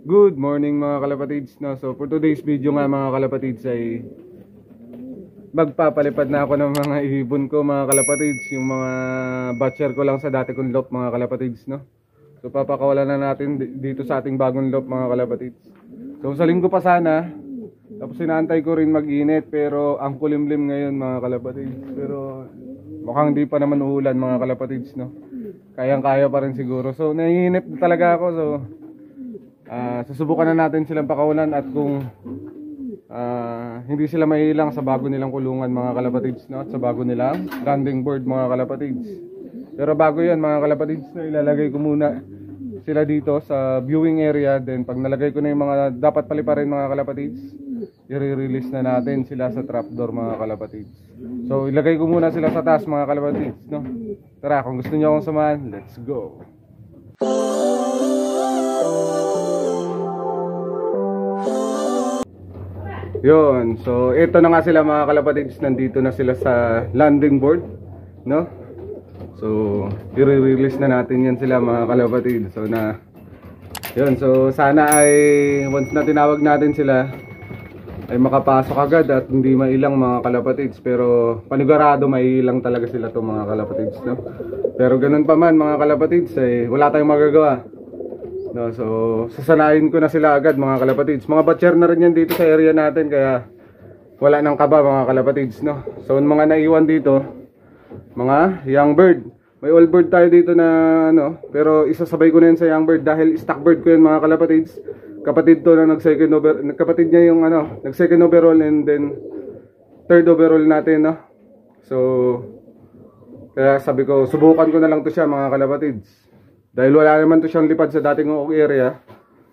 Good morning mga kalapatids, no? So for today's video nga mga kalapatids ay magpapalipad na ako ng mga ibon ko mga kalapatids. Yung mga batcher ko lang sa dati kong loop mga kalapatids, no? So papakawalan na natin dito sa ating bagong loop mga kalapatids. So sa linggo pa sana, tapos inaantay ko rin mag-init pero ang kulimlim ngayon mga kalapatids. Pero mukhang di pa naman uulan mga kalapatids, no? Kayang-kaya pa rin siguro. So naiinip talaga ako, so susubukan na natin silang pakawalan at kung hindi sila maiilang sa bago nilang kulungan mga kalapatids, no? At sa bago nilang landing board mga kalapatids. Pero bago yan mga kalapatids, no, ilalagay ko muna sila dito sa viewing area. Then pag nalagay ko na yung mga dapat paliparin mga kalapatids, i-release na natin sila sa trapdoor mga kalapatids. So ilagay ko muna sila sa taas mga kalapatids, no? Tara, kung gusto niyo akong samahan, let's go. Yun, so ito na nga sila mga kalapatids, nandito na sila sa landing board, no? So i-release na natin yan sila mga kalapatids. So yun, so sana ay once na tinawag natin sila ay makapasok agad at hindi mailang mga kalapatids. Pero panigurado mailang talaga sila to mga kalapatids, no? Pero ganun pa man mga kalapatids, ay wala tayong magagawa, no? So sasanayin ko na sila agad mga kalapatids. Mga batcher na rin yan dito sa area natin, kaya wala nang kaba mga kalapatids, no? So mga naiwan dito, mga young bird. May old bird tayo dito na ano, pero isasabay ko na yan sa young bird dahil stock bird ko yan mga kalapatids. Kapatid to na nag-second over, kapatid niya yung ano, nag-second overall and then third overall natin, no? So kaya sabi ko, subukan ko na lang to siya mga kalapatids. Dahil wala naman to siyang lipad sa dating area,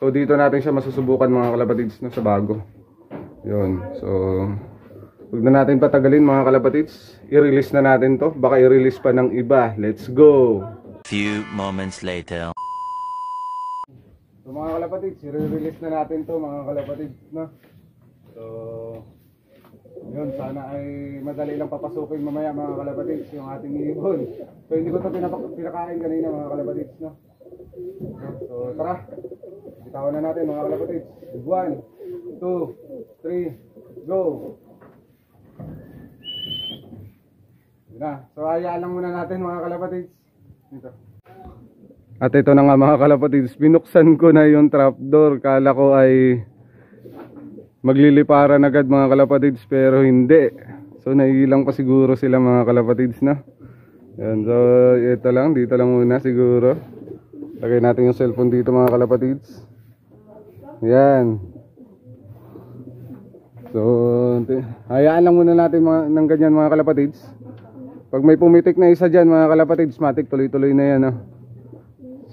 so dito natin siya masusubukan mga kalapatids, no, sa bago. Yun, so huwag na natin patagalin mga kalapatids. I-release na natin to. Baka i-release pa ng iba. Let's go. Few moments later. So mga kalapatids, i-release na natin to mga kalapatids, no? So yun, sana ay madali lang papasukin mamaya mga kalapatids yung ating ibon. So hindi ko to pinakain kanina mga kalapatids, no? So tara, bitawan na natin mga kalapatids. 1, 2, 3, go. Yun na, so hayaan lang muna natin mga kalapatids dito. At ito na nga mga kalapatids, binuksan ko na yung trapdoor. Kala ko ay magliliparan agad mga kalapatids, pero hindi. So naiilang pa siguro sila mga kalapatids, na. Yan, so ito lang, dito lang muna siguro. Lagay natin yung cellphone dito mga kalapatids. Yan. So hayaan lang muna natin ng ganyan mga kalapatids. Pag may pumitik na isa dyan mga kalapatids, matik tuloy-tuloy na yan, no?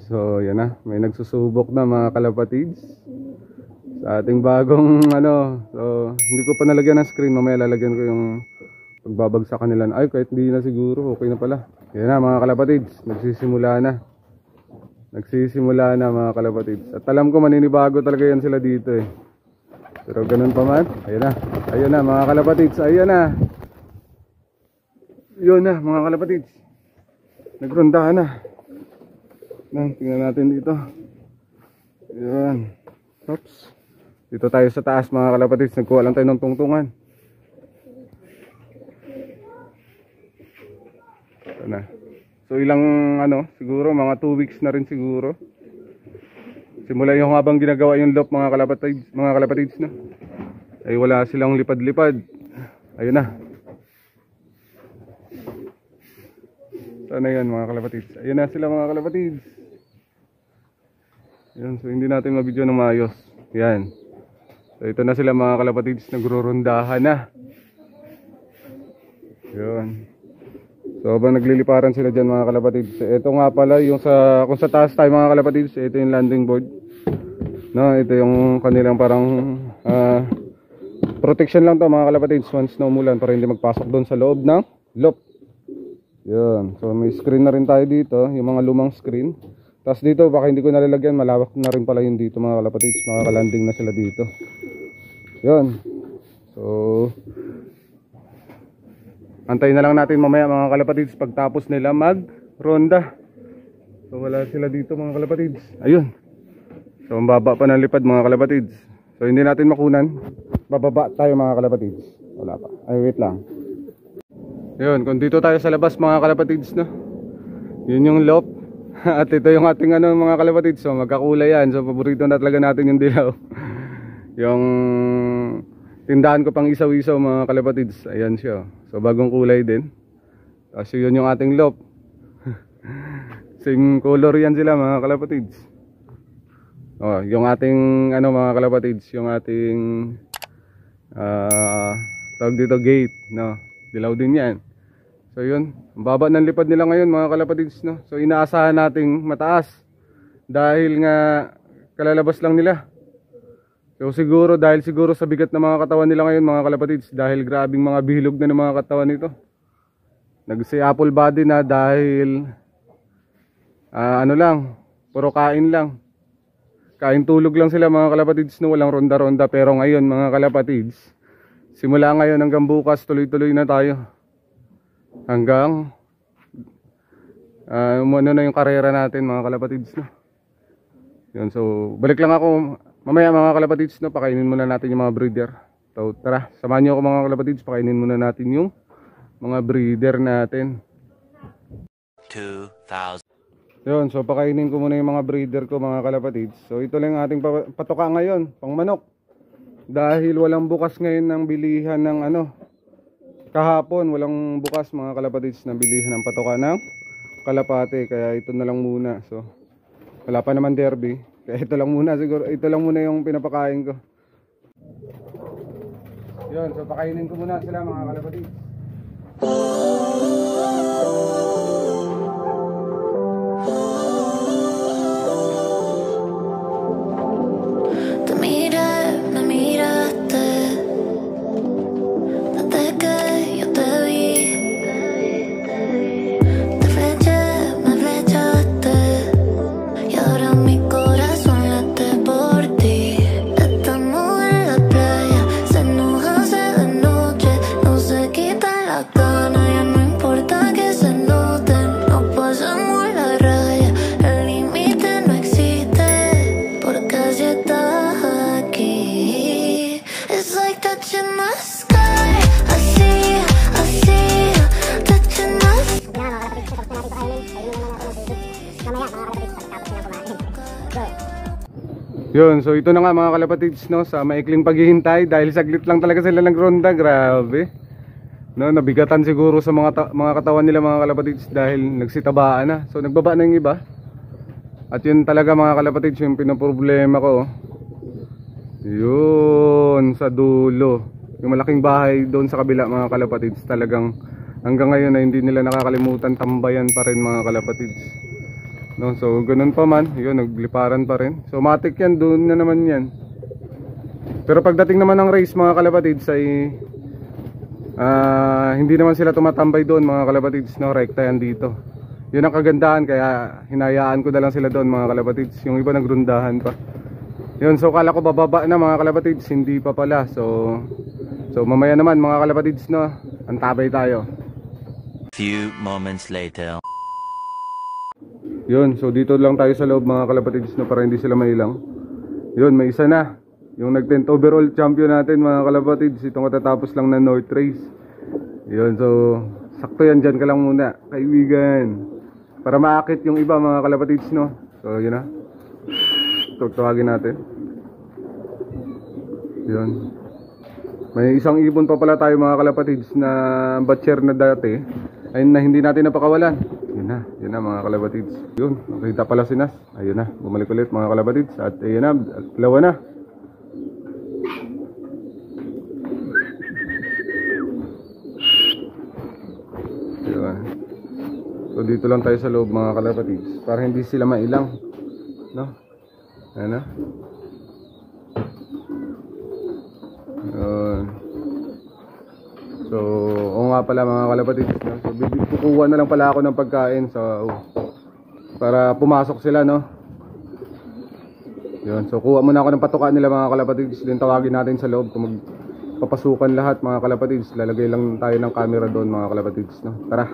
So yan na, may nagsusubok na mga kalapatids sa ating bagong ano. So hindi ko pa nalagyan ng screen, mamaya lalagyan ko yung pagbabagsakan nila. Ay, kahit hindi na siguro, okay na pala. Yan na mga kalapatids, nagsisimula na mga kalapatids. At alam ko maninibago talaga yan sila dito eh. Pero ganun pa man, ayun na mga kalapatids, ayun na. Yun na mga kalapatids, nagrondahan na. Tingnan natin dito. Yan. Oops. Dito tayo sa taas mga kalapatids. Nagkuha lang tayo ng tungtungan. Ito na. So ilang ano, siguro mga 2 weeks na rin siguro. Simula yung habang ginagawa yung loop mga kalapatids, na. Ay wala silang lipad-lipad. Ayun na. Sana yan mga kalapatids. Ayun na sila mga kalapatids. Yan, so hindi natin ma-video ng maayos. Yan. So ito na sila mga kalapatids, nagro-rondahan na. Yun. So habang nagliliparan sila dyan mga kalapatids, ito nga pala yung kung sa taas tayo mga kalapatids, ito yung landing board, no? Ito yung kanilang parang protection lang to mga kalapatids once na umulan, para hindi magpasok doon sa loob ng loop. Yun. So may screen na rin tayo dito, yung mga lumang screen. Tapos dito baka hindi ko nalalagyan, malawak na rin pala yung dito mga kalapatids, makakalanding na sila dito. Yun. So antayin na lang natin mamaya mga kalapatids pagtapos nila mag ronda. So wala sila dito mga kalapatids. Ayun. So ang baba pa ng lipad mga kalapatids. So hindi natin makunan. Bababa tayo mga kalapatids. Wala pa. Ay wait lang. Yun, kung dito tayo sa labas mga kalapatids, no? Yun yung loft. At ito yung ating ano mga kalapatids. So magkakulay yan. So paborito na talaga natin yung dilaw. Yung tindahan ko pang isaw-isaw mga kalapatids. Ayan siya. So bagong kulay din. Tapos yun yung ating loft. Same color yan sila mga kalapatids. Oh, yung ating ano mga kalapatids, yung ating tawag dito gate, no. Dilaw din yan. So yun, ang baba ng lipad nila ngayon mga kalapatids, no. So inaasahan nating mataas dahil nga kalalabas lang nila. So siguro dahil sa bigat ng mga katawan nila ngayon mga kalapatids, dahil grabing mga bilog na ng mga katawan nito. Nagsi apple body na dahil ano lang, puro kain lang. Kain tulog lang sila mga kalapatids, no, walang ronda-ronda. Pero ngayon mga kalapatids, simula ngayon hanggang bukas tuloy-tuloy na tayo. Hanggang ano na yung karera natin mga kalapatids, no. Yun, so balik lang ako mamaya mga kalapatids, no. Pakainin muna natin yung mga breeder. So tara, samahan niyo ako mga kalapatids, pakainin muna natin yung mga breeder natin. 2,000. Yun, so pakainin ko muna yung mga breeder ko mga kalapatids. So ito lang ating patoka ngayon, pang manok. Dahil walang bukas ngayon ng bilihan ng ano, kahapon walang bukas mga kalapatids ng bilihan ng patoka ng kalapate. Kaya ito na lang muna. So wala pa naman derby. Kaya ito lang muna siguro, ito lang muna yung pinapakain ko. Yun, so pakainin ko muna sila mga kalapatids. Yun, so ito na nga mga kalapatids, no, sa maikling paghihintay dahil saglit lang talaga sila nagronda, grabe. No, nabigatan siguro sa mga katawan nila mga kalapatids dahil nagsitabaan na. So nagbaba na yung iba. At yun talaga mga kalapatids yung pinoproblema ko. Yun, sa dulo. Yung malaking bahay doon sa kabila mga kalapatids, talagang hanggang ngayon ay hindi nila nakakalimutan, tambayan pa rin mga kalapatids. No, so ganun pa man, yun, nagliparan pa rin. So matik yan, doon na naman yan. Pero pagdating naman ng race mga kalapatids ay hindi naman sila tumatambay doon mga kalapatids, no, rekta yan dito. Yun ang kagandahan, kaya hinayaan ko na lang sila doon mga kalapatids. Yung iba nagrundahan pa. Yun, so kala ko bababa na mga kalapatids, hindi pa pala. So mamaya naman mga kalapatids, no, antabay tayo. Few moments later. Yun, so dito lang tayo sa loob mga kalapatids, no, para hindi sila mailang. Yun, may isa na. Yung nag-10th overall champion natin mga kalapatids, itong katatapos lang na North Race. Yun, so sakto yan, dyan ka lang muna, kaibigan. Para maakit yung iba mga kalapatids, no. So yun na. Tawagin natin. Yun. May isang ibon pa pala tayo mga kalapatids na batcher na dati, ayun na, hindi natin napakawalan. Yun na mga kalapatids. Yun, nakita pala si Nas. Ayun na, bumalik ulit mga kalapatids. At ayun na, at lawa na. Yun. So dito lang tayo sa loob mga kalapatids, para hindi sila mailang, no? Ayun na. Yun. So, oo nga pala mga kalapatids, no? So, kukuha na lang pala ako ng pagkain para pumasok sila, no? Yun, so kuha muna ako ng patuka nila mga kalapatids. Then tawagin natin sa loob kung magpapasukan lahat mga kalapatids. Lalagay lang tayo ng camera doon mga kalapatids, no? Tara.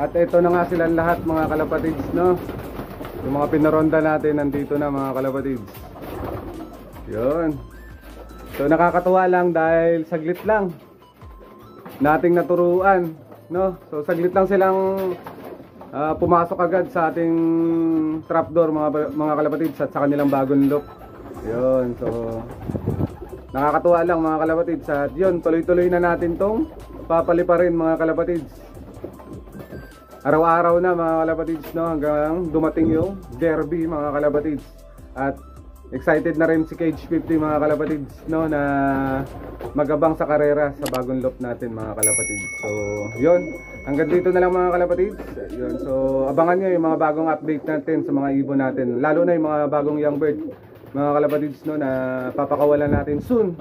At ito na nga sila lahat mga kalapatids, no? Yung mga pinaronda natin nandito na mga kalapatids. Yun. So nakakatuwa lang dahil saglit lang nating naturuan, no? So saglit lang silang pumasok agad sa ating trapdoor mga kalapatids at sa kanilang bagong look. Yun. So nakakatuwa lang mga kalapatids. At yun, tuloy-tuloy na natin tong papaliparin mga kalapatids. Araw-araw na mga kalapatids, no, hanggang dumating yung derby mga kalapatids. At excited na rin si Cage 50 mga kalapatids, no, na magabang sa karera sa bagong loop natin mga kalapatids. So yun, hanggang dito na lang mga kalapatids. Yun, so abangan nyo yung mga bagong update natin sa mga ibon natin, lalo na yung mga bagong young bird mga kalapatids, no, na papakawalan natin soon.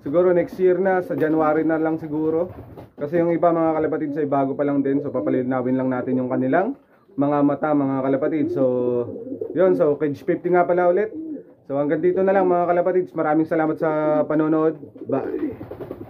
Siguro next year na, sa January na lang siguro. Kasi yung iba mga kalapatids ay bago pa lang din. So papalinawin lang natin yung kanilang mga mata mga kalapatids. So yun, so Cage 50 nga pala ulit. So hanggang dito na lang mga kalapatids. Maraming salamat sa panonood. Bye.